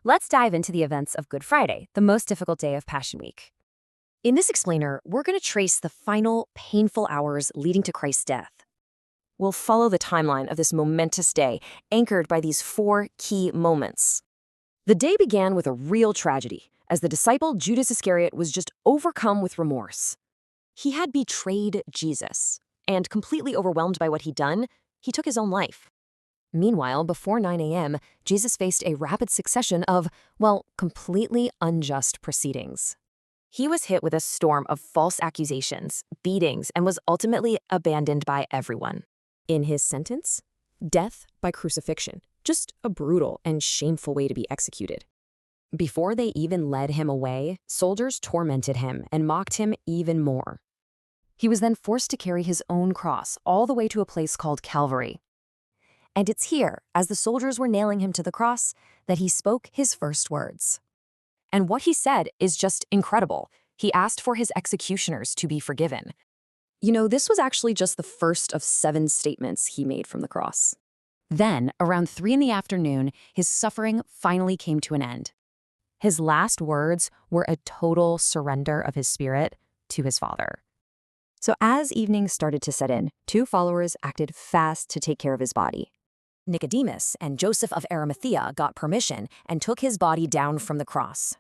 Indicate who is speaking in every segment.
Speaker 1: Let's dive into the events of Good Friday, the most difficult day of Passion Week. In this explainer, we're going to trace the final, painful hours leading to Christ's death. We'll follow the timeline of this momentous day, anchored by these four key moments. The day began with a real tragedy, as the disciple Judas Iscariot was just overcome with remorse. He had betrayed Jesus, and completely overwhelmed by what he'd done, he took his own life. Meanwhile, before 9 a.m., Jesus faced a rapid succession of, completely unjust proceedings. He was hit with a storm of false accusations, beatings, and was ultimately abandoned by everyone. In his sentence, death by crucifixion, just a brutal and shameful way to be executed. Before they even led him away, soldiers tormented him and mocked him even more. He was then forced to carry his own cross all the way to a place called Calvary. And it's here, as the soldiers were nailing him to the cross, that he spoke his first words. And what he said is just incredible. He asked for his executioners to be forgiven. This was actually just the first of 7 statements he made from the cross. Then, around 3 p.m, his suffering finally came to an end. His last words were a total surrender of his spirit to his Father. So as evening started to set in, 2 followers acted fast to take care of his body. Nicodemus and Joseph of Arimathea got permission and took his body down from the cross.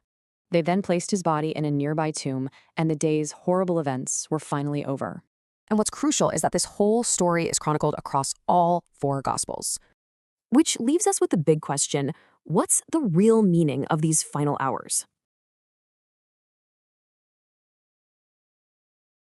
Speaker 1: They then placed his body in a nearby tomb, and the day's horrible events were finally over. And what's crucial is that this whole story is chronicled across all 4 Gospels. Which leaves us with the big question, what's the real meaning of these final hours?